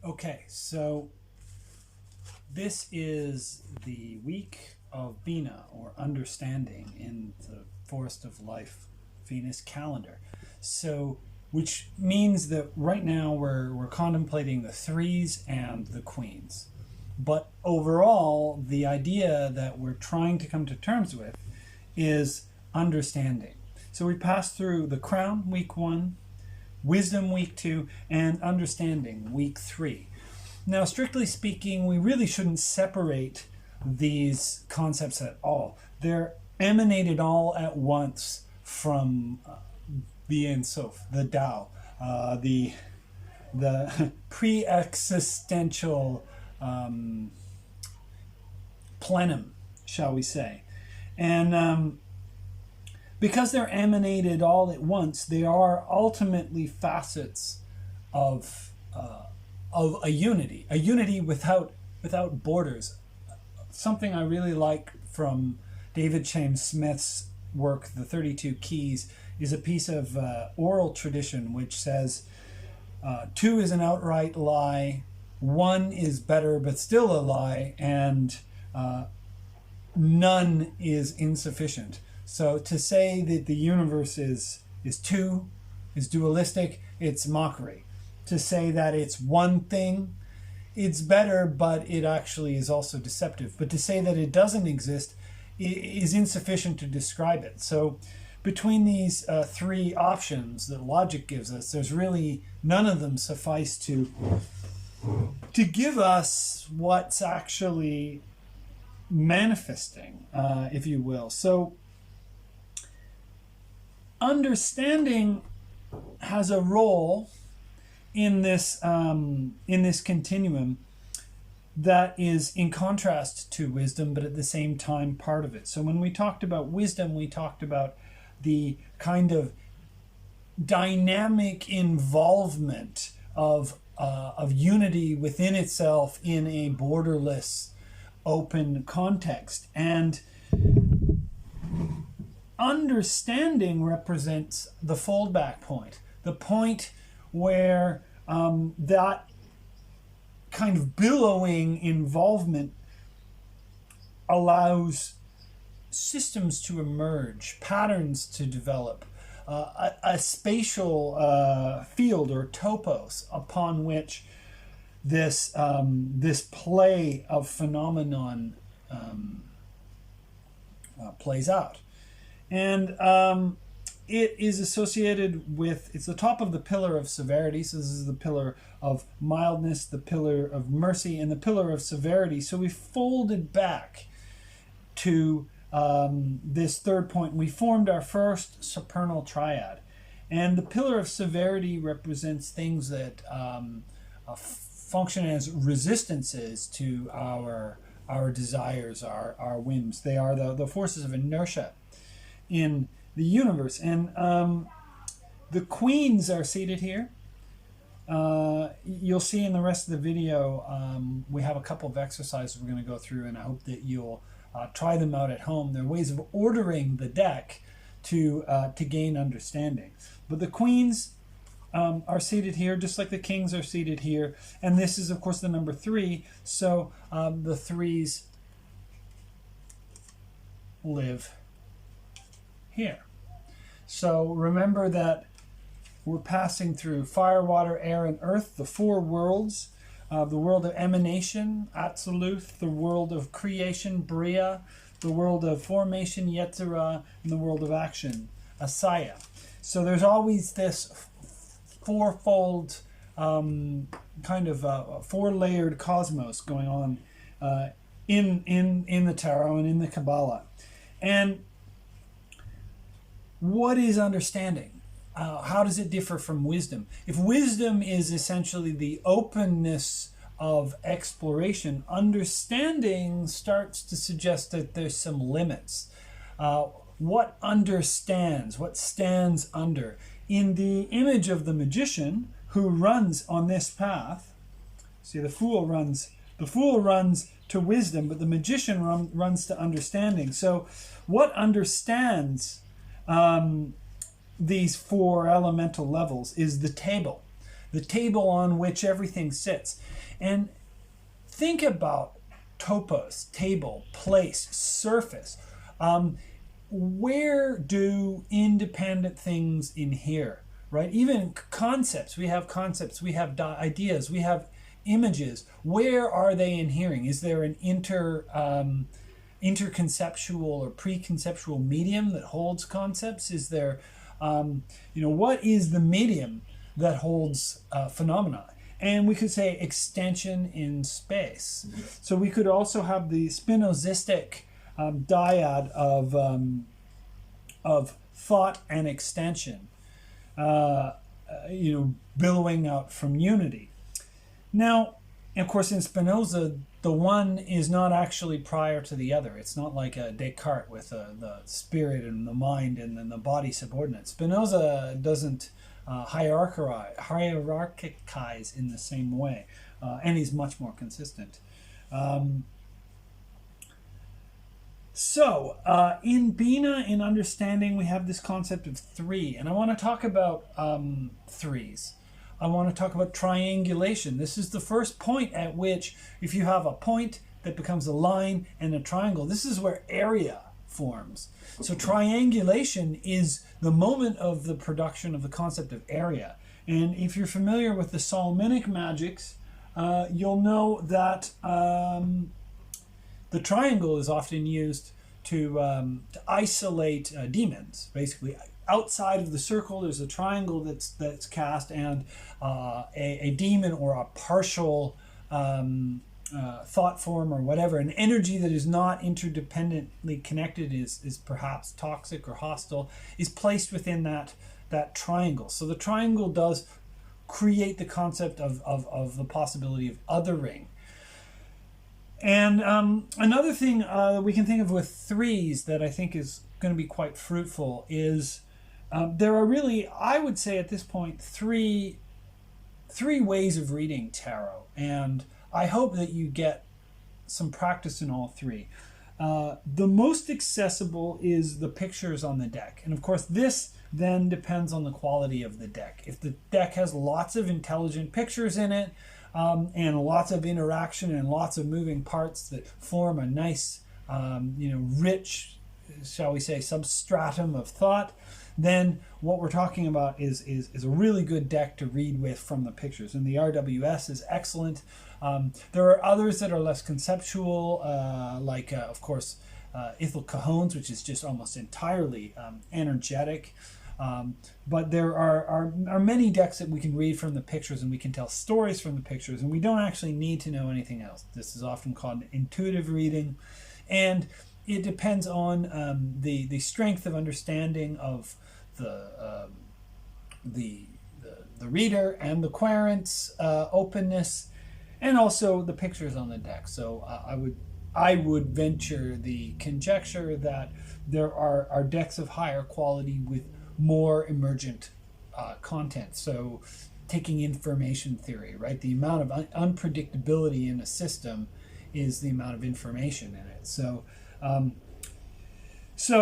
Okay, so this is the week of Bina, or understanding, in the Forest of Life Venus calendar. So, which means that right now we're contemplating the threes and the queens. But overall, the idea that we're trying to come to terms with is understanding. So we passed through the crown, week 1, wisdom, week 2, and understanding, week 3. Now, strictly speaking, we really shouldn't separate these concepts at all. They're emanated all at once from the Ein Sof, the Tao, the pre-existential plenum, shall we say. And because they're emanated all at once, they are ultimately facets of a unity without borders. Something I really like from David James Smith's work, The 32 Keys, is a piece of oral tradition which says, 2 is an outright lie, 1 is better but still a lie, and none is insufficient. So to say that the universe is 2, is dualistic, it's mockery. To say that it's one thing, it's better, but it actually is also deceptive. But to say that it doesn't exist is insufficient to describe it. So between these 3 options that logic gives us, there's really none of them suffice to give us what's actually manifesting, if you will. So understanding has a role in this continuum that is in contrast to wisdom, but at the same time part of it. So when we talked about wisdom, we talked about the kind of dynamic involvement of unity within itself in a borderless, open context. And understanding represents the foldback point, the point where that kind of billowing involvement allows systems to emerge, patterns to develop, a spatial field or topos upon which this play of phenomenon plays out. And it is associated with, it's the top of the pillar of severity. So this is the pillar of mildness, the pillar of mercy, and the pillar of severity. So we folded back to this third point. We formed our first supernal triad. And the pillar of severity represents things that function as resistances to our desires, our whims. They are the forces of inertia in the universe. And the queens are seated here. You'll see in the rest of the video, we have a couple of exercises we're going to go through, and I hope that you'll try them out at home. They're ways of ordering the deck to gain understanding. But the queens are seated here, just like the kings are seated here. And this is, of course, the number 3. So the 3s live here. So remember that we're passing through fire, water, air, and earth, the 4 worlds. The world of emanation, Atziluth, the world of creation, Bria, the world of formation, Yetzirah, and the world of action, Asaya. So there's always this fourfold kind of 4-layered cosmos going on in the tarot and in the Kabbalah. And what is understanding? How does it differ from wisdom? If wisdom is essentially the openness of exploration, understanding starts to suggest that there's some limits. What understands? What stands under? In the image of the magician who runs on this path, see, the fool runs to wisdom, but the magician runs to understanding. So what understands these 4 elemental levels is the table. the table on which everything sits. And think about topos, table, place, surface. Where do independent things inhere, right? Even concepts, we have ideas, we have images. Where are they inhering? Is there an interconceptual or preconceptual medium that holds concepts? Is there, what is the medium that holds phenomena? And we could say extension in space. So we could also have the Spinozistic dyad of thought and extension, billowing out from unity. Now, of course, in Spinoza, the one is not actually prior to the other. It's not like a Descartes with the spirit and the mind and then the body subordinate. Spinoza doesn't hierarchize in the same way, and he's much more consistent. In Bina, in understanding, we have this concept of three, and I want to talk about threes. I want to talk about triangulation. This is the first point at which, if you have a point that becomes a line and a triangle, this is where area forms. So triangulation is the moment of the production of the concept of area. And if you're familiar with the Solomonic magics, you'll know that the triangle is often used to isolate demons. Basically, outside of the circle, there's a triangle that's cast, and a demon or a partial thought form or whatever, an energy that is not interdependently connected, is perhaps toxic or hostile, is placed within that triangle. So the triangle does create the concept of the possibility of othering. And another thing we can think of with threes that I think is going to be quite fruitful is there are really, I would say at this point, three ways of reading tarot, and I hope that you get some practice in all three. The most accessible is the pictures on the deck, and of course this then depends on the quality of the deck. If the deck has lots of intelligent pictures in it, and lots of interaction and lots of moving parts that form a nice, rich, shall we say, substratum of thought, then what we're talking about is a really good deck to read with from the pictures. And the RWS is excellent. There are others that are less conceptual, like, of course, Ithel Cajones, which is just almost entirely energetic. But there are many decks that we can read from the pictures, and we can tell stories from the pictures, and we don't actually need to know anything else. This is often called intuitive reading, and it depends on the strength of understanding of the reader and the querent's openness, and also the pictures on the deck. So I would venture the conjecture that there are decks of higher quality with more emergent content. So taking information theory, right? The amount of unpredictability in a system is the amount of information in it. So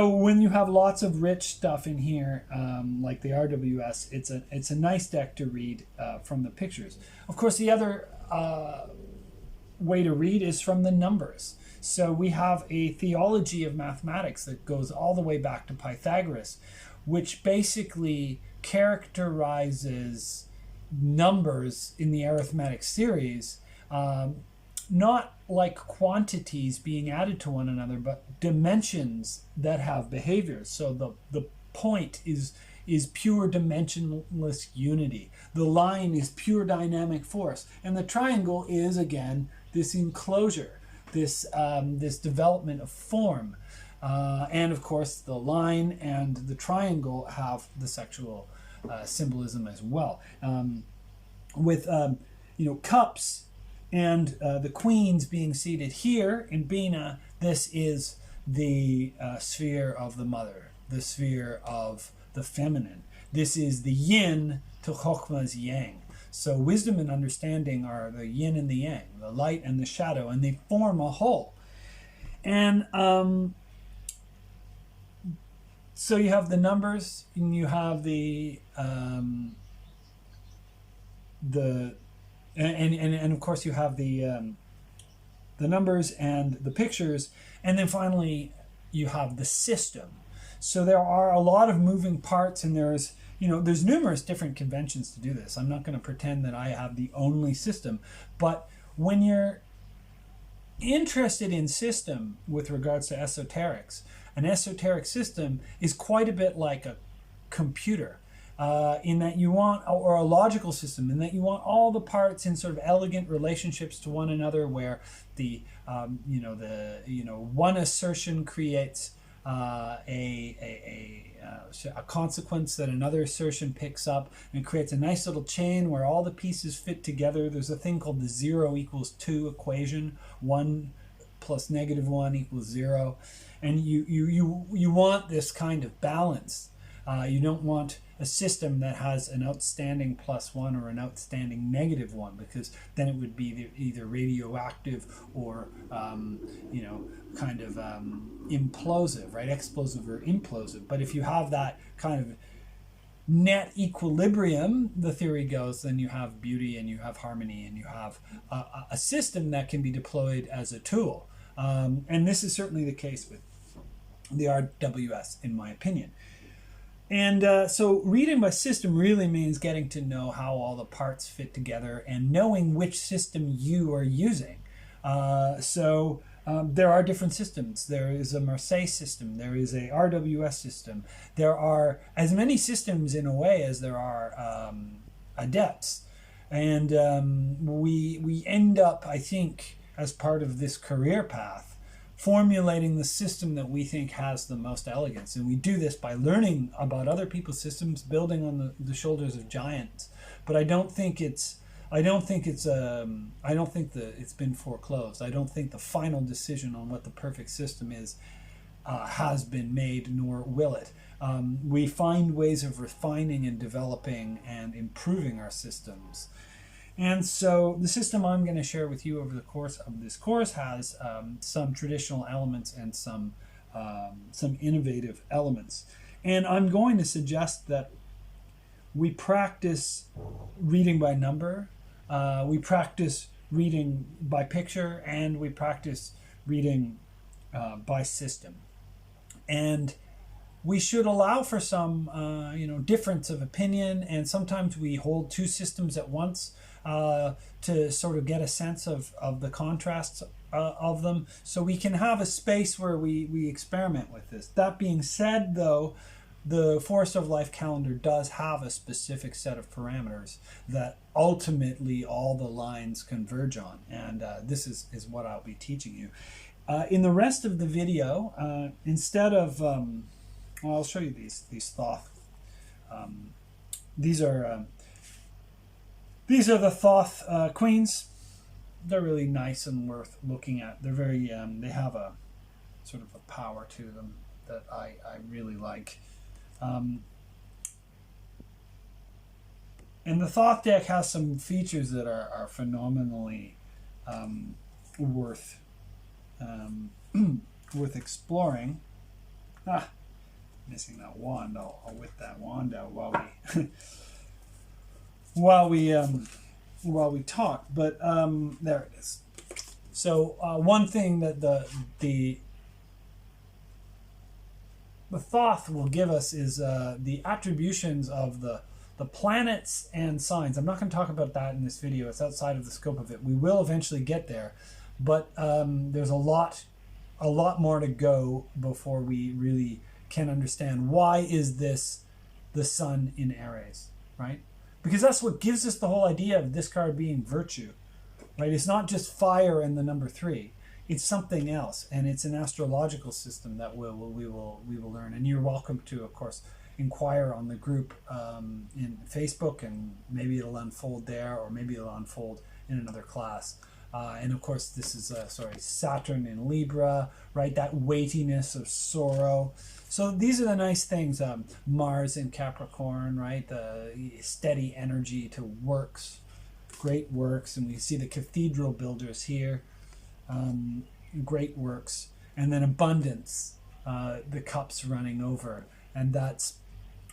when you have lots of rich stuff in here, like the RWS, it's a nice deck to read from the pictures. Of course, the other way to read is from the numbers. So we have a theology of mathematics that goes all the way back to Pythagoras, which basically characterizes numbers in the arithmetic series, not like quantities being added to one another, but dimensions that have behaviors. So the point is pure dimensionless unity. The line is pure dynamic force. And the triangle is, again, this enclosure, this development of form. And of course, the line and the triangle have the sexual symbolism as well. With cups and the queens being seated here in Bina, this is the sphere of the mother, the sphere of the feminine. This is the yin to Chokhmah's yang. So wisdom and understanding are the yin and the yang, the light and the shadow, and they form a whole. And so you have the numbers, and you have the the and of course you have the numbers and the pictures, and then finally you have the system. So there are a lot of moving parts, and there's numerous different conventions to do this. I'm not going to pretend that I have the only system, but when you're interested in system with regards to esoterics, an esoteric system is quite a bit like a computer, in that you want, or a logical system, in that you want all the parts in sort of elegant relationships to one another, where the one assertion creates a consequence that another assertion picks up, and creates a nice little chain where all the pieces fit together. There's a thing called the 0 equals 2 equation. 1 plus -1 equals 0. And you want this kind of balance. You don't want a system that has an outstanding +1 or an outstanding -1, because then it would be either radioactive or kind of implosive, right? Explosive or implosive. But if you have that kind of net equilibrium, the theory goes, then you have beauty and you have harmony, and you have a system that can be deployed as a tool. And this is certainly the case with the RWS, in my opinion. And so reading by system really means getting to know how all the parts fit together and knowing which system you are using. There are different systems. There is a Marseille system. There is a RWS system. There are as many systems in a way as there are adepts. And we end up, I think, as part of this career path, formulating the system that we think has the most elegance. And we do this by learning about other people's systems, building on the shoulders of giants. But I don't think it's been foreclosed. I don't think the final decision on what the perfect system is has been made, nor will it. We find ways of refining and developing and improving our systems. And so the system I'm going to share with you over the course of this course has some traditional elements and some innovative elements. And I'm going to suggest that we practice reading by number, we practice reading by picture, and we practice reading by system. And we should allow for some difference of opinion, and sometimes we hold two systems at once to sort of get a sense of the contrasts of them, so we can have a space where we experiment with this. That being said, though, the Forest of Life calendar does have a specific set of parameters that ultimately all the lines converge on, and this is what I'll be teaching you. In the rest of the video, instead of I'll show you these Thoth. These are the Thoth queens. They're really nice and worth looking at. They're very they have a sort of a power to them that I really like. And the Thoth deck has some features that are phenomenally worth exploring. Missing that wand. I'll whip that wand out while we talk. But there it is. So one thing that the Thoth will give us is the attributions of the planets and signs. I'm not going to talk about that in this video. It's outside of the scope of it. We will eventually get there, but there's a lot more to go before we really can understand why is this the sun in Aries, right? Because that's what gives us the whole idea of this card being virtue, right? It's not just fire and the number 3. It's something else, and it's an astrological system that we will learn. And you're welcome to, of course, inquire on the group in Facebook, and maybe it'll unfold there, or maybe it'll unfold in another class. And of course, this is Saturn in Libra, right? That weightiness of sorrow. So these are the nice things. Mars in Capricorn, right? The steady energy to works, great works, and we see the cathedral builders here. Great works, and then abundance, the cups running over, and that's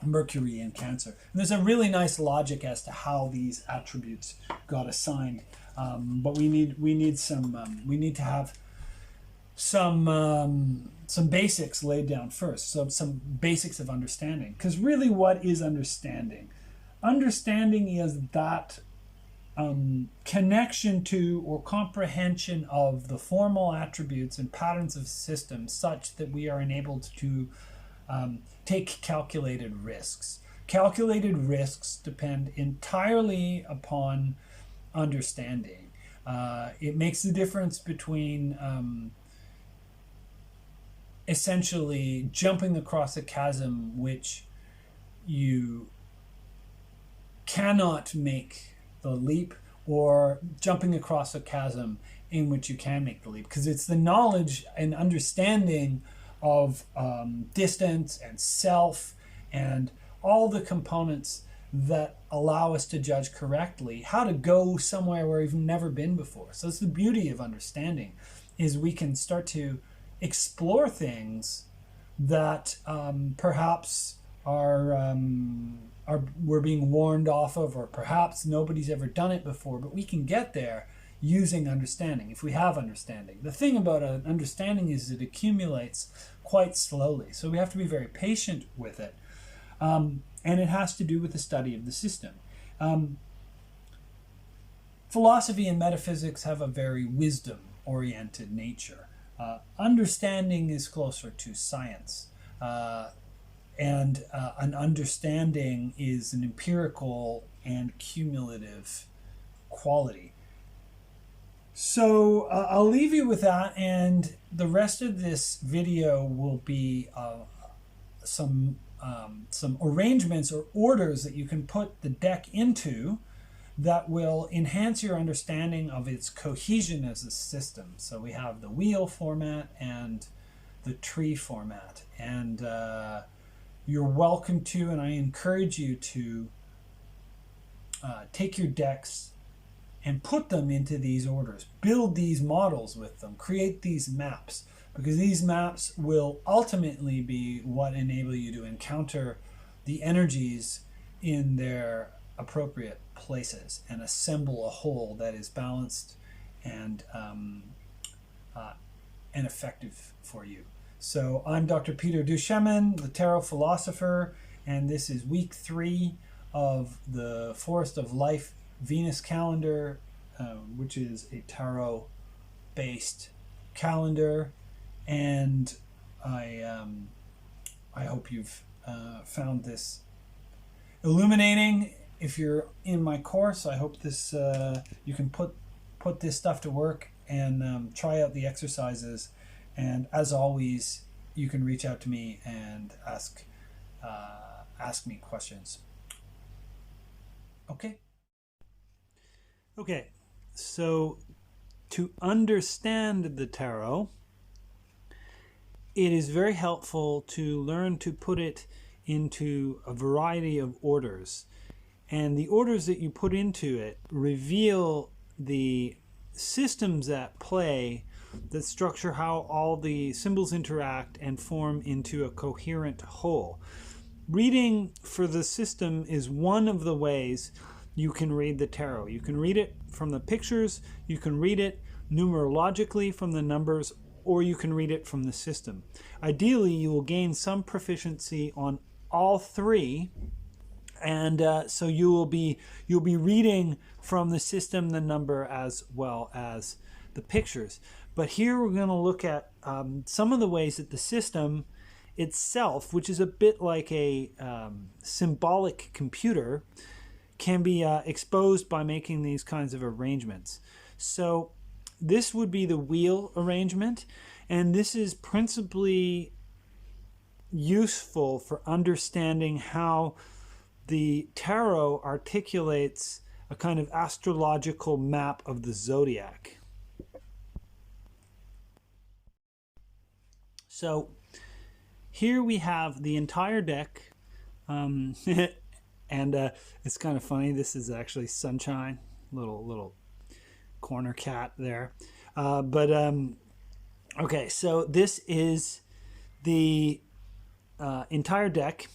Mercury in Cancer. And there's a really nice logic as to how these attributes got assigned, but we need to have some basics laid down first. So some basics of understanding, because really, what is understanding? Understanding is that connection to or comprehension of the formal attributes and patterns of systems such that we are enabled to take calculated risks. Calculated risks depend entirely upon understanding. It makes the difference between essentially jumping across a chasm which you cannot make the leap, or jumping across a chasm in which you can make the leap, because it's the knowledge and understanding of distance and self and all the components that allow us to judge correctly how to go somewhere where we've never been before. So it's the beauty of understanding, is we can start to explore things that perhaps we're being warned off of, or perhaps nobody's ever done it before, but we can get there using understanding if we have understanding. The thing about an understanding is it accumulates quite slowly, so we have to be very patient with it, and it has to do with the study of the system. Philosophy and metaphysics have a very wisdom-oriented nature. Understanding is closer to science, and an understanding is an empirical and cumulative quality. So I'll leave you with that, and the rest of this video will be some arrangements or orders that you can put the deck into that will enhance your understanding of its cohesion as a system. So we have the wheel format and the tree format, and you're welcome to, and I encourage you to take your decks and put them into these orders. Build these models with them. Create these maps, because these maps will ultimately be what enable you to encounter the energies in their appropriate places and assemble a whole that is balanced and effective for you. So I'm Dr. Peter Duchemin, the Tarot Philosopher, and this is week 3 of the Forest of Life Venus calendar, which is a tarot-based calendar, and I hope you've found this illuminating. If you're in my course, I hope this you can put this stuff to work and try out the exercises. And as always, you can reach out to me and ask me questions. Okay, so to understand the tarot, it is very helpful to learn to put it into a variety of orders. And the orders that you put into it reveal the systems at play that structure how all the symbols interact and form into a coherent whole. Reading for the system is one of the ways you can read the tarot. You can read it from the pictures, you can read it numerologically from the numbers, or you can read it from the system. Ideally, you will gain some proficiency on all three, and so you'll be reading from the system, the number, as well as the pictures. But here we're going to look at some of the ways that the system itself, which is a bit like a symbolic computer, can be exposed by making these kinds of arrangements. So this would be the wheel arrangement, and this is principally useful for understanding how the tarot articulates a kind of astrological map of the zodiac. So here we have the entire deck, and it's kind of funny. This is actually Sunshine, little corner cat there. Okay, so this is the entire deck,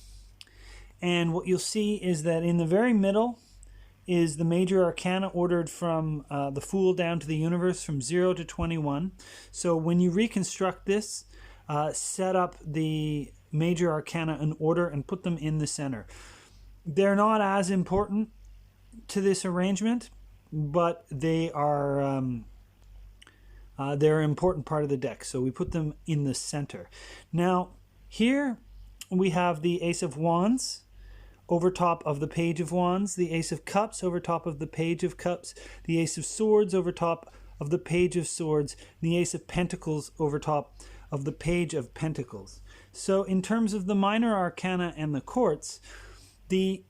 And what you'll see is that in the very middle is the major arcana ordered from the Fool down to the Universe from 0 to 21. So when you reconstruct this, set up the major arcana in order and put them in the center. They're not as important to this arrangement, but they are they're an important part of the deck. So we put them in the center. Now here we have the Ace of Wands over top of the Page of Wands, the Ace of Cups over top of the Page of Cups, the Ace of Swords over top of the Page of Swords, and the Ace of Pentacles over top of the Page of Pentacles. So in terms of the minor arcana and the courts, the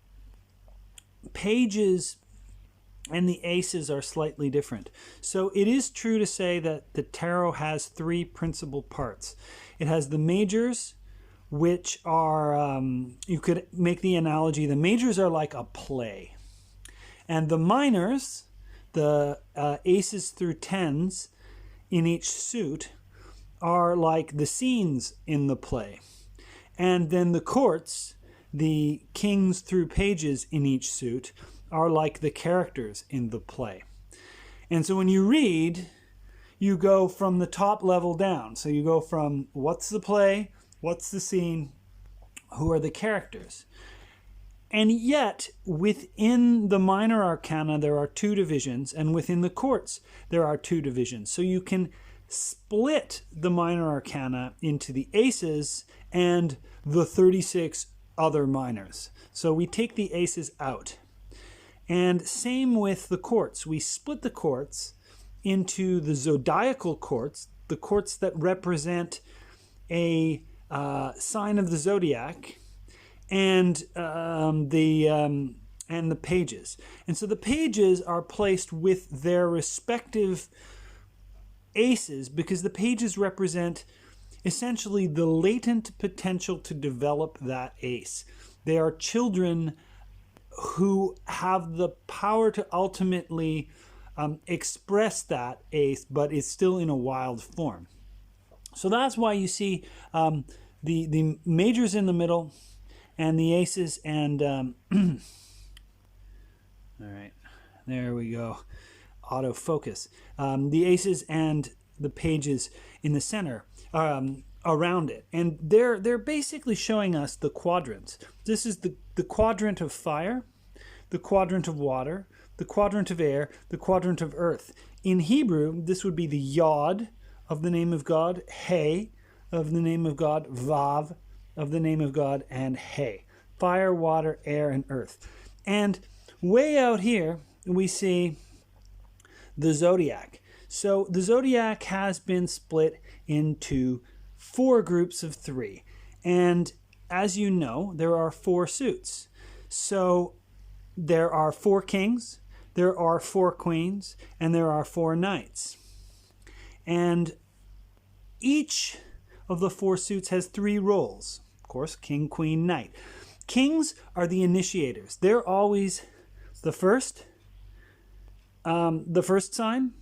pages and the aces are slightly different. So it is true to say that the tarot has three principal parts. It has the majors, which are, you could make the analogy, the majors are like a play. And the minors, the aces through tens in each suit, are like the scenes in the play. And then the courts, the kings through pages in each suit, are like the characters in the play. And so when you read, you go from the top level down. So you go from what's the play, what's the scene, who are the characters. And yet, within the minor arcana, there are two divisions, and within the courts, there are two divisions. So you can split the minor arcana into the aces and the 36 other minors. So we take the aces out. And same with the courts. We split the courts into the zodiacal courts, the courts that represent a sign of the zodiac, and the pages. And so the pages are placed with their respective aces because the pages represent essentially the latent potential to develop that ace. They are children who have the power to ultimately express that ace, but it's still in a wild form. So that's why you see the majors in the middle and the aces and all right, there we go, autofocus. The aces and the pages in the center around it, and they're basically showing us the quadrants. This is the quadrant of fire, the quadrant of water, the quadrant of air, the quadrant of earth. In Hebrew, this would be the Yod of the name of God, He of the name of God, Vav of the name of God, and He. Fire, water, air, and earth. And way out here, we see the zodiac. So the zodiac has been split into 4 groups of 3. And as you know, there are 4 suits. So there are 4 kings, there are 4 queens, and there are 4 knights. And each of the 4 suits has 3 roles. Of course, king, queen, knight. Kings are the initiators. They're always the first sign.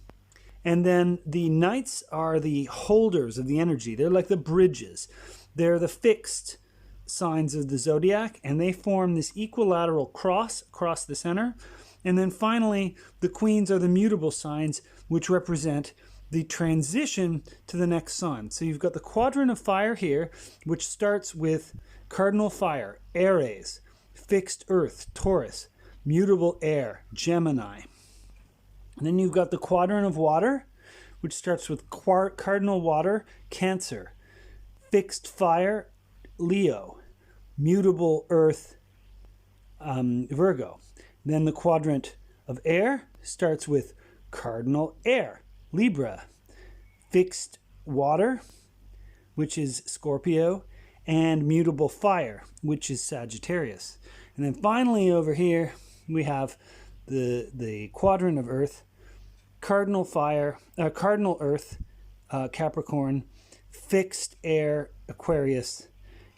And then the knights are the holders of the energy. They're like the bridges. They're the fixed signs of the zodiac, and they form this equilateral cross across the center. And then finally, the queens are the mutable signs, which represent the transition to the next sign. So you've got the quadrant of fire here, which starts with cardinal fire, Aries, fixed earth, Taurus, mutable air, Gemini. And then you've got the quadrant of water, which starts with cardinal water, Cancer, fixed fire, Leo, mutable earth, Virgo. Then the quadrant of air starts with cardinal air, Libra, fixed water, which is Scorpio, and mutable fire, which is Sagittarius. And then finally over here we have the quadrant of earth, cardinal fire, cardinal earth, Capricorn, fixed air, Aquarius,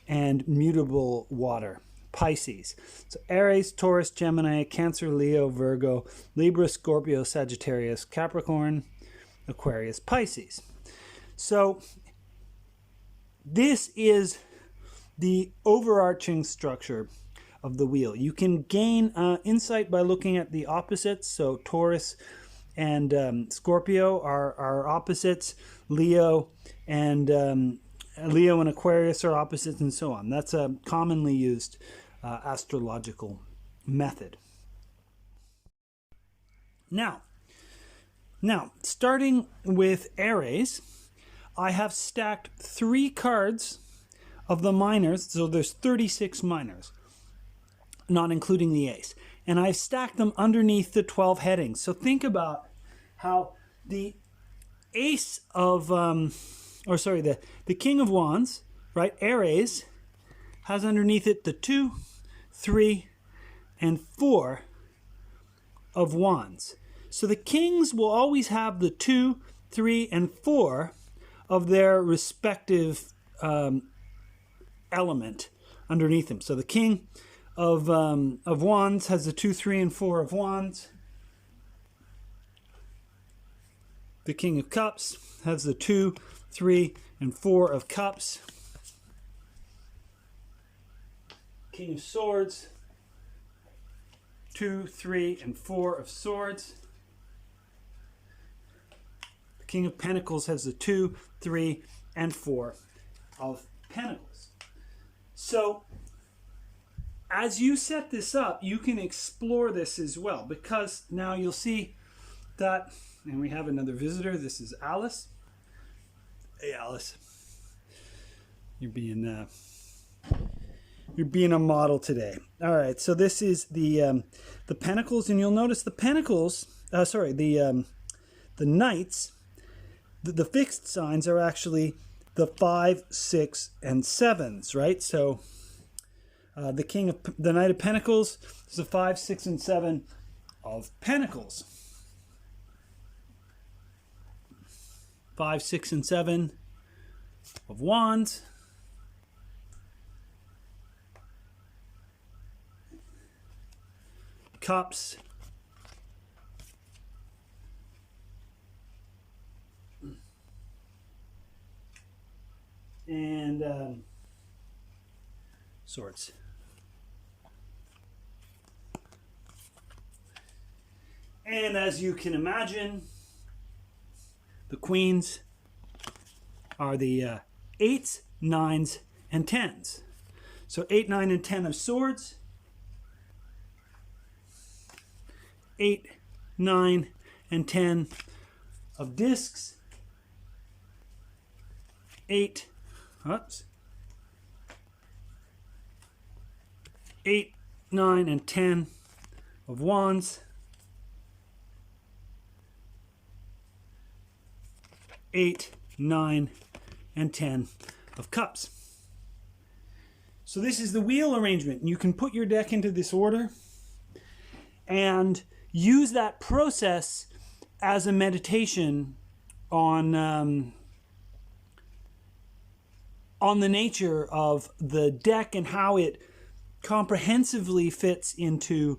and mutable water, Pisces. So Aries, Taurus, Gemini, Cancer, Leo, Virgo, Libra, Scorpio, Sagittarius, Capricorn, Aquarius, Pisces. So this is the overarching structure of the wheel. You can gain insight by looking at the opposites. So Taurus and Scorpio are opposites. Leo and Aquarius are opposites, and so on. That's a commonly used astrological method. Now, starting with Aries, I have stacked 3 cards of the minors. So there's 36 minors, not including the ace. And I've stacked them underneath the 12 headings. So think about how the ace of, the King of Wands, right, Aries, has underneath it the 2, 3, and 4 of Wands. So the kings will always have the 2, 3, and 4 of their respective element underneath them. So the King of Wands has the 2, 3, and 4 of Wands. The King of Cups has the 2, 3, and 4 of Cups. King of Swords, 2, 3, and 4 of Swords. The King of Pentacles has the 2, 3, and 4 of Pentacles. So, as you set this up, you can explore this as well, because now you'll see that, and we have another visitor. This is Alice. Hey, Alice. You're being a model today. All right, so this is the Pentacles, and you'll notice the Pentacles, the Knights, the fixed signs are actually the 5, 6, and 7s, right? So the Knight of Pentacles is the 5, 6, and 7 of Pentacles. 5, 6, and 7 of Wands. Cups. And Swords. And as you can imagine, the queens are the 8s, 9s, and 10s. So 8, 9, and 10 of Swords. 8, 9, and 10 of Discs. 8, 9, and 10 of Wands. 8, 9, and 10 of Cups. So this is the wheel arrangement. You can put your deck into this order and use that process as a meditation on the nature of the deck and how it comprehensively fits into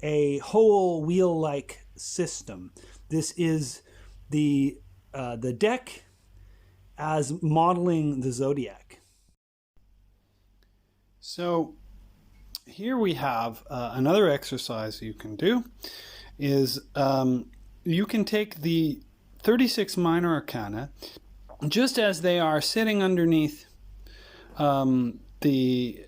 a whole wheel-like system. This is the deck as modeling the zodiac. So here we have another exercise you can do is you can take the 36 minor arcana just as they are sitting underneath the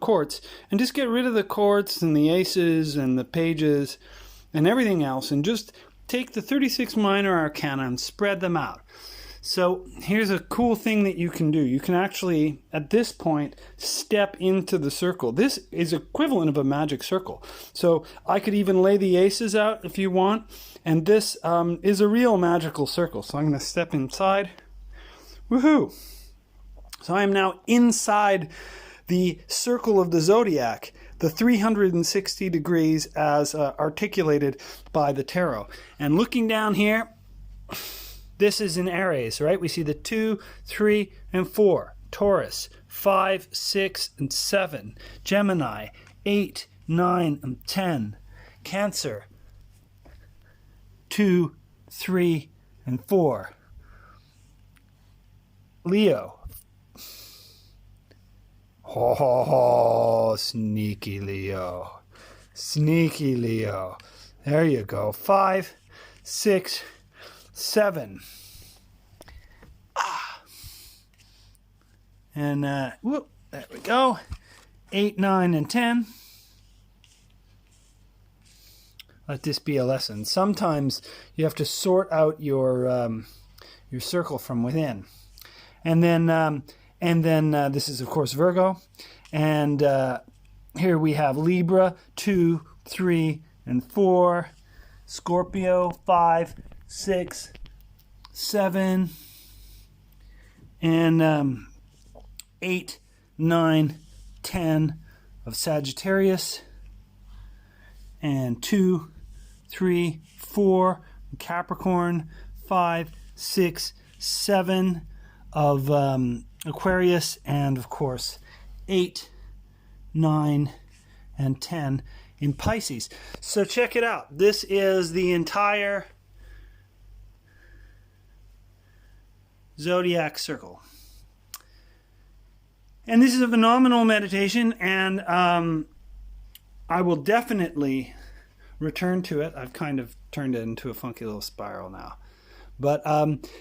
courts, and just get rid of the courts and the aces and the pages and everything else, and just take the 36 minor arcana and spread them out. So here's a cool thing that you can do. You can actually, at this point, step into the circle. This is equivalent of a magic circle. So I could even lay the aces out if you want, and this is a real magical circle. So I'm going to step inside. Woohoo! So I am now inside the circle of the zodiac, the 360 degrees as articulated by the tarot. And looking down here, this is in Aries, right? We see the 2, 3, and 4. Taurus, 5, 6, and 7. Gemini, 8, 9, and 10. Cancer, 2, 3, and 4. Oh, sneaky Leo. Sneaky Leo. There you go. 5, 6, 7. And, whoop, there we go. 8, 9, and 10. Let this be a lesson. Sometimes you have to sort out your circle from within. And then this is, of course, Virgo. And here we have Libra, 2, 3, and 4. Scorpio, 5, 6, 7. And 8, 9, 10 of Sagittarius. And 2, 3, 4 Capricorn, 5, 6, 7 of Aquarius, and of course 8, 9, and 10 in Pisces. So check it out. This is the entire zodiac circle. And this is a phenomenal meditation, and I will definitely return to it. I've kind of turned it into a funky little spiral now. But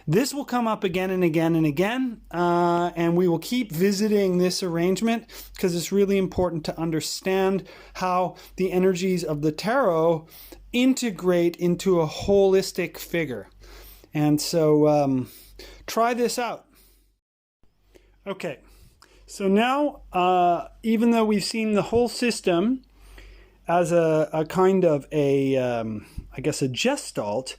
this will come up again and again and again, and we will keep visiting this arrangement because it's really important to understand how the energies of the tarot integrate into a holistic figure. And so try this out. Okay, so now even though we've seen the whole system as a kind of I guess a gestalt,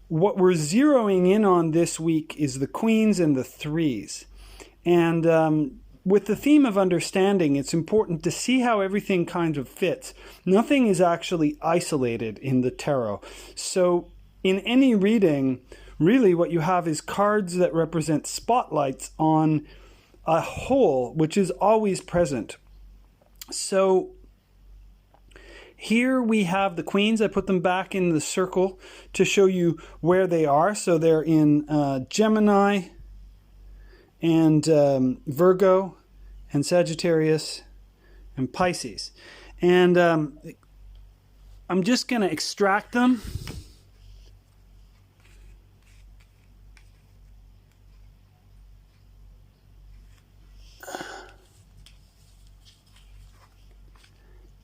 what we're zeroing in on this week is the queens and the threes. And with the theme of understanding, it's important to see how everything kind of fits. Nothing is actually isolated in the tarot. So in any reading, really what you have is cards that represent spotlights on a whole, which is always present. So here we have the queens. I put them back in the circle to show you where they are. So they're in Gemini and Virgo and Sagittarius and Pisces. And I'm just going to extract them.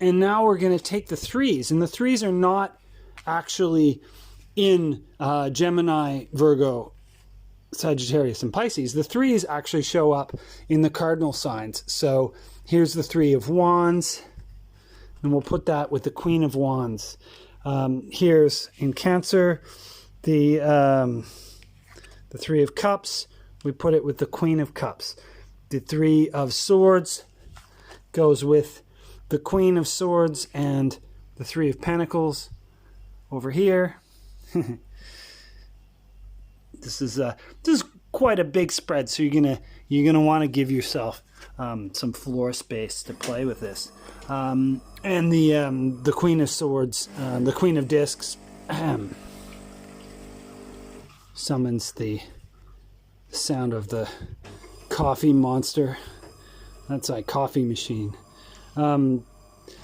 And now we're going to take the threes. And the threes are not actually in Gemini, Virgo, Sagittarius, and Pisces. The threes actually show up in the cardinal signs. So here's the 3 of Wands. And we'll put that with the Queen of Wands. Here's in Cancer, the 3 of Cups. We put it with the Queen of Cups. The 3 of Swords goes with the Queen of Swords and the 3 of Pentacles over here. This is quite a big spread, so you're gonna want to give yourself some floor space to play with this. And the Queen of Swords, the Queen of Discs, summons the sound of the coffee monster. That's a coffee machine.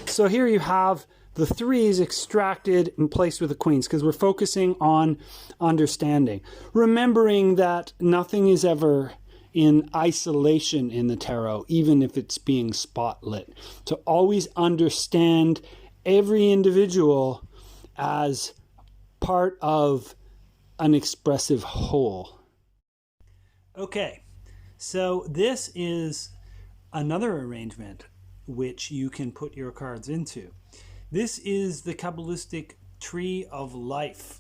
So here you have the threes extracted and placed with the queens because we're focusing on understanding. Remembering that nothing is ever in isolation in the tarot, even if it's being spotlit. To always understand every individual as part of an expressive whole. Okay, so this is another arrangement which you can put your cards into. This is the Kabbalistic Tree of Life.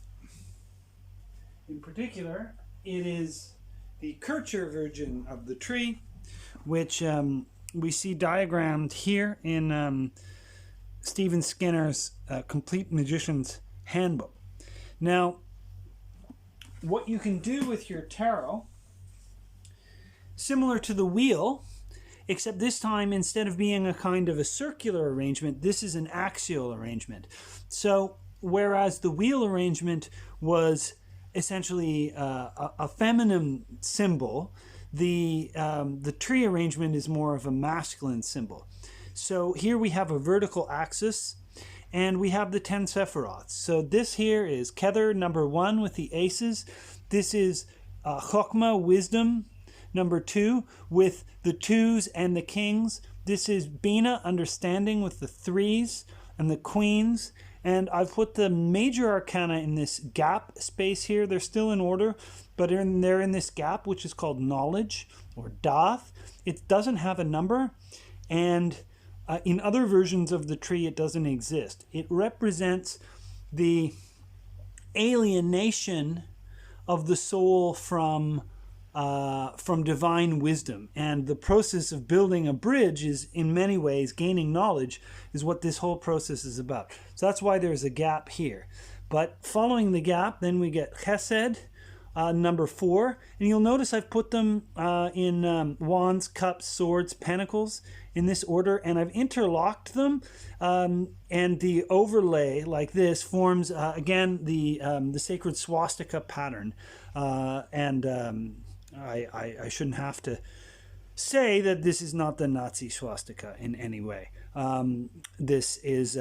In particular, it is the Kircher version of the tree, which we see diagrammed here in Stephen Skinner's Complete Magician's Handbook. Now, what you can do with your tarot, similar to the wheel, except this time, instead of being a kind of a circular arrangement, this is an axial arrangement. So, whereas the wheel arrangement was essentially a feminine symbol, the tree arrangement is more of a masculine symbol. So here we have a vertical axis, and we have the 10 Sephiroths. So this here is Kether, number 1, with the aces. This is Chokmah, wisdom, number 2, with the 2s and the kings. This is Bina, understanding, with the 3s and the queens. And I've put the major arcana in this gap space here. They're still in order, but they're in this gap, which is called knowledge, or Dath. It doesn't have a number, and in other versions of the tree, it doesn't exist. It represents the alienation of the soul from divine wisdom. And the process of building a bridge is, in many ways, gaining knowledge is what this whole process is about. So that's why there's a gap here. But following the gap, then we get Chesed, number 4. And you'll notice I've put them in wands, cups, swords, pentacles in this order. And I've interlocked them. And the overlay, like this, forms, again, the sacred swastika pattern. I shouldn't have to say that this is not the Nazi swastika in any way. This is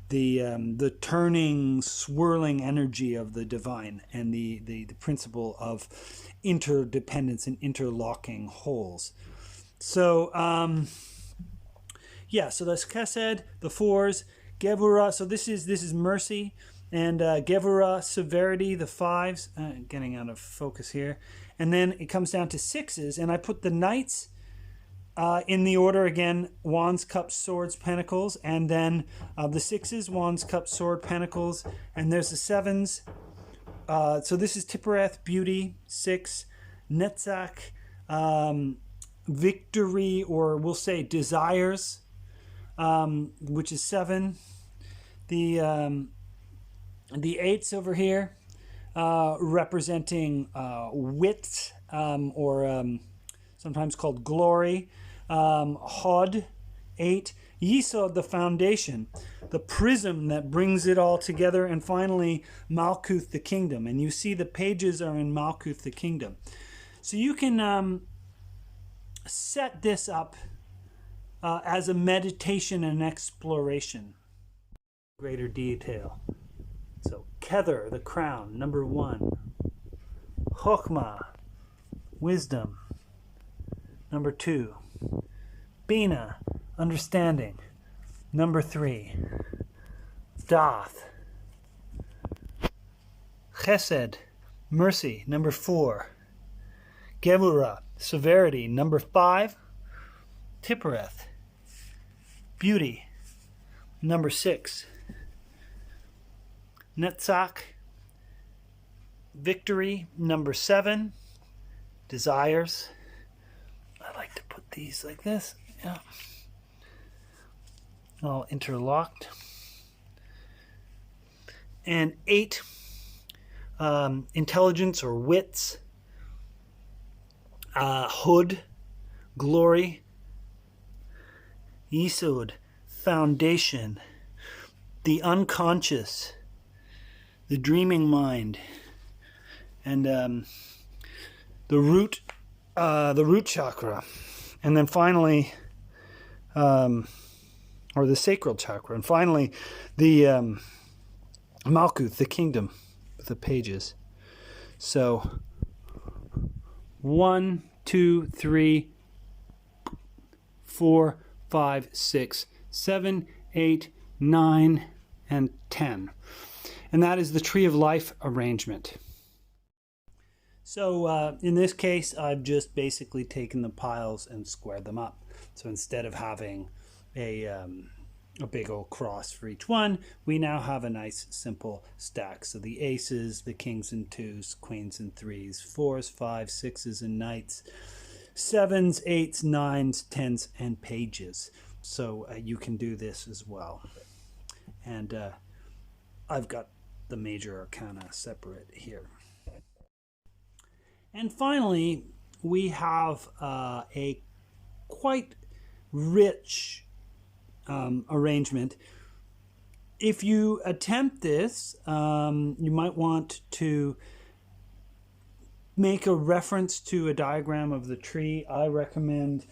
the turning, swirling energy of the divine, and the principle of interdependence and interlocking wholes. So, so that's Chesed, the 4s, Gevurah. So this is mercy, and Gevurah, severity, the 5s. Getting out of focus here. And then it comes down to 6s, and I put the knights in the order again: wands, cups, swords, pentacles, and then the 6s: wands, cups, sword, pentacles, and there's the 7s. So this is Tippereth, beauty, 6, Netzach, victory, or we'll say desires, which is 7. The 8s over here, representing wit, or sometimes called glory. Hod, 8. Yesod, the foundation, the prism that brings it all together. And finally, Malkuth, the kingdom. And you see the pages are in Malkuth, the kingdom. So you can set this up as a meditation and exploration. Greater detail. So Kether, the crown, number 1. Chokmah, wisdom, number 2. Bina, understanding, number 3. Dath. Chesed, mercy, number 4. Gevurah, severity, number 5. Tippereth, beauty, number 6. Netzach, victory, number 7. Desires. I like to put these like this. Yeah. All interlocked. And 8. Intelligence or wits. Hood, glory. Yesod, foundation. The unconscious. The dreaming mind, and the root chakra, and then finally, or the sacral chakra, and finally, the Malkuth, the kingdom, with the pages. So 1, 2, 3, 4, 5, 6, 7, 8, 9, and 10. And that is the Tree of Life arrangement. So in this case, I've just basically taken the piles and squared them up. So instead of having a big old cross for each one, we now have a nice simple stack. So the aces, the kings and 2s, queens and 3s, 4s, 5s, 6s, and knights, 7s, 8s, 9s, 10s, and pages. So you can do this as well. And I've got the major arcana separate here. And finally, we have a quite rich arrangement. If you attempt this, you might want to make a reference to a diagram of the tree, I recommend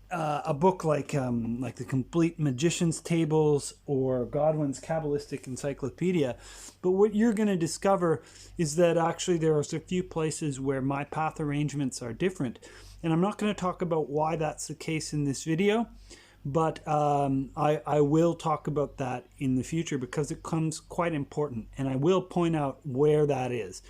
a book like the Complete Magician's Tables or Godwin's Kabbalistic Encyclopedia. But what you're going to discover is that actually there are a few places where my path arrangements are different. And I'm not going to talk about why that's the case in this video, but I will talk about that in the future because it becomes quite important. And I will point out where that is.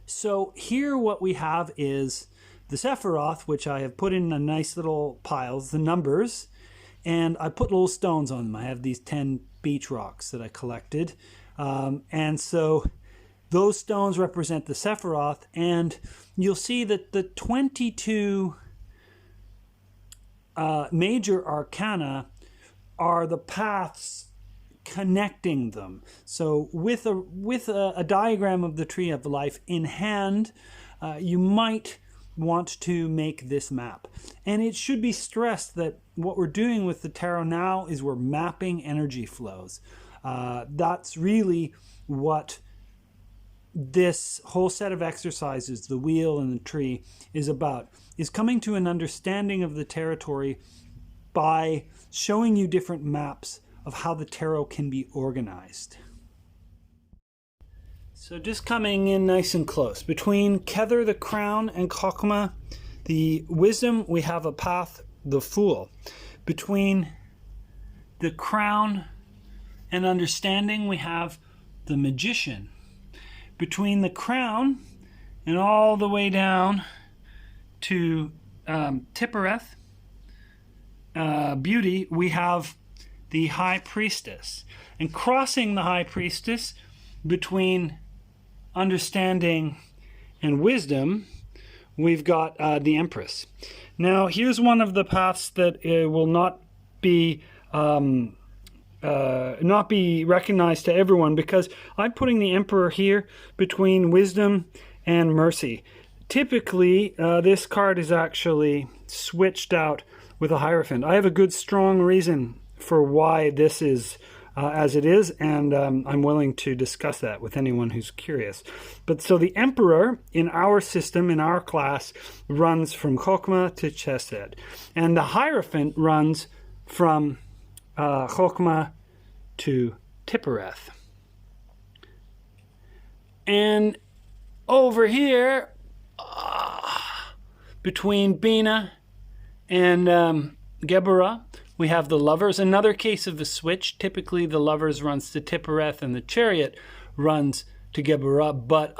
So here what we have is the Sephiroth, which I have put in a nice little piles, the numbers, and I put little stones on them. I have these 10 beach rocks that I collected. And so those stones represent the Sephiroth, and you'll see that the 22 major arcana are the paths connecting them. So with a diagram of the Tree of Life in hand, you might want to make this map. And it should be stressed that what we're doing with the tarot now is we're mapping energy flows. That's really what this whole set of exercises, the wheel and the tree, is about, is coming to an understanding of the territory by showing you different maps of how the tarot can be organized. So just coming in nice and close. Between Kether, the crown, and Chokmah, the wisdom, we have a path, the fool. Between the crown and understanding, we have the magician. Between the crown and all the way down to Tippereth, beauty, we have the high priestess. And crossing the high priestess between understanding and wisdom, we've got the Empress. Now, here's one of the paths that will not be recognized to everyone, because I'm putting the Emperor here between wisdom and mercy. Typically, this card is actually switched out with a Hierophant. I have a good, strong reason for why this is as it is, and I'm willing to discuss that with anyone who's curious. But so the Emperor in our system, in our class, runs from Chokmah to Chesed, and the Hierophant runs from Chokmah to Tippereth. And over here, between Bina and Geburah, we have the Lovers. Another case of a switch. Typically, the Lovers runs to Tippereth and the Chariot runs to Geburah, but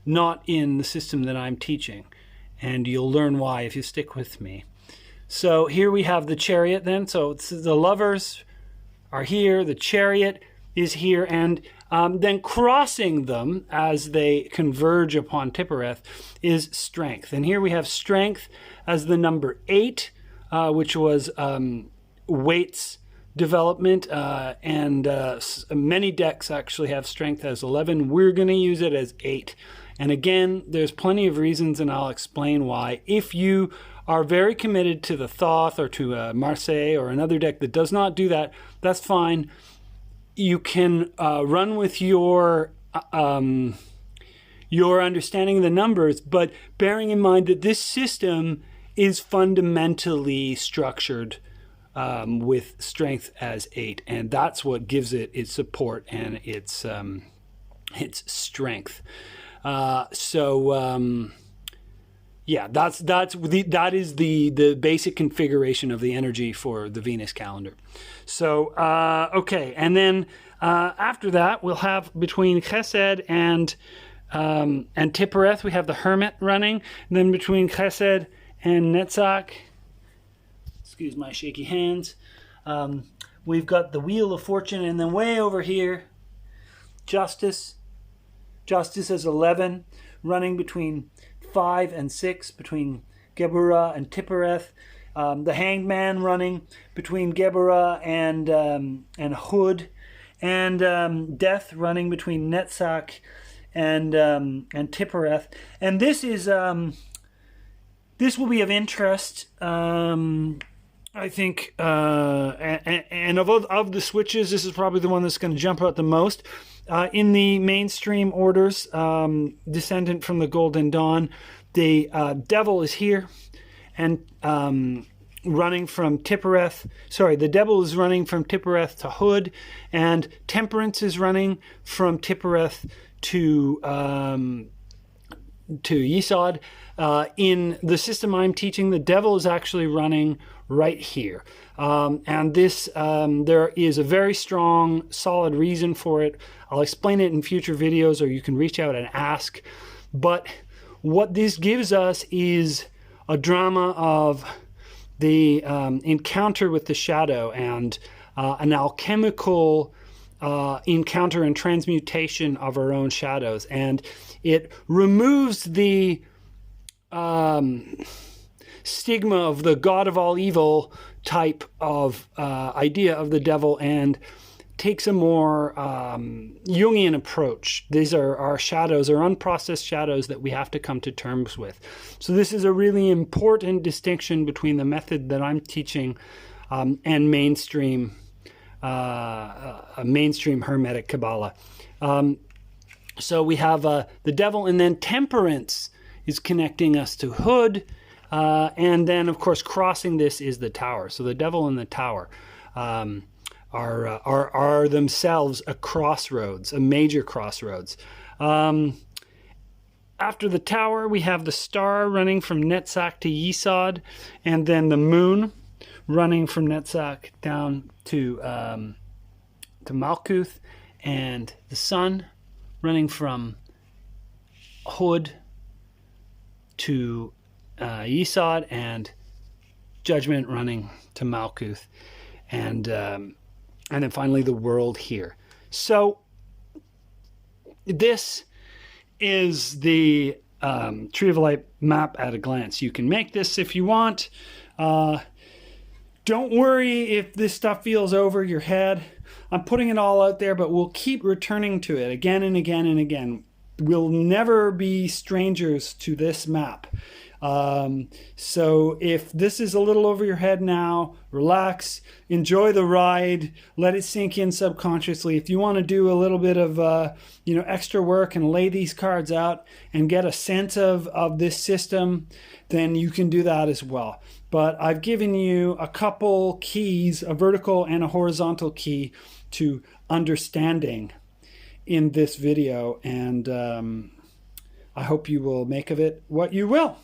not in the system that I'm teaching. And you'll learn why if you stick with me. So here we have the Chariot then. So the Lovers are here, the Chariot is here, and then crossing them as they converge upon Tippereth is Strength. And here we have Strength as the number 8, which was Waite's development, and many decks actually have Strength as 11. We're going to use it as 8. And again, there's plenty of reasons, and I'll explain why. If you are very committed to the Thoth or to Marseille or another deck that does not do that, that's fine. You can run with your understanding of the numbers, but bearing in mind that this system is fundamentally structured with Strength as 8, and that's what gives it its support and its strength. Yeah, that is the basic configuration of the energy for the Venus calendar. So okay, and then after that we'll have between Chesed and Tippereth we have the Hermit running. And then between Chesed and Netzach, excuse my shaky hands, we've got the Wheel of Fortune, and then way over here, Justice. Justice is 11, running between 5 and 6, between Geburah and Tippereth. The Hanged Man running between Geburah and Hood, and Death running between Netzach and Tippereth. And this is this will be of interest I think, and of the switches, this is probably the one that's going to jump out the most. In the mainstream orders, descendant from the Golden Dawn, the devil is here, and running from Tippereth. Sorry, the devil is running from Tippereth to Hood, and temperance is running from Tippereth to Yesod. In the system I'm teaching, the devil is actually running right here. And this, there is a very strong, solid reason for it. I'll explain it in future videos, or you can reach out and ask. But what this gives us is a drama of the encounter with the shadow, and an alchemical encounter and transmutation of our own shadows. And it removes the stigma of the god of all evil type of idea of the devil, and takes a more Jungian approach. These are our shadows, our unprocessed shadows that we have to come to terms with. So this is a really important distinction between the method that I'm teaching and mainstream Hermetic Kabbalah. So we have the devil, and then temperance is connecting us to Hood, and then of course crossing this is the tower. So the devil and the tower are themselves a crossroads, a major crossroads. After the tower, we have the star running from Netzach to Yesod, and then the moon running from Netzach down to Malkuth, and the sun running from Hod to Yesod, and judgment running to Malkuth, and then finally the world here. So this is the Tree of Life map at a glance. You can make this if you want. Don't worry if this stuff feels over your head. I'm putting it all out there, but we'll keep returning to it again and again and again. We'll never be strangers to this map. So if this is a little over your head now, relax, enjoy the ride, let it sink in subconsciously. If you want to do a little bit of extra work and lay these cards out and get a sense of this system, then you can do that as well. But I've given you a couple keys, a vertical and a horizontal key to understanding in this video, and I hope you will make of it what you will.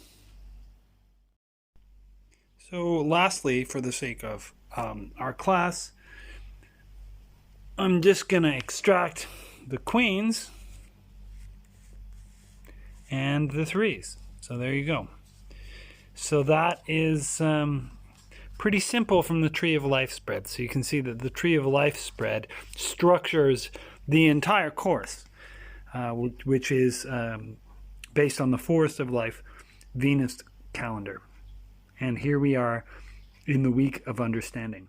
So lastly, for the sake of our class, I'm just going to extract the queens and the threes. So there you go. So that is pretty simple from the Tree of Life spread. So you can see that the Tree of Life spread structures the entire course, which is based on the Forest of Life Venus calendar. And here we are in the week of understanding.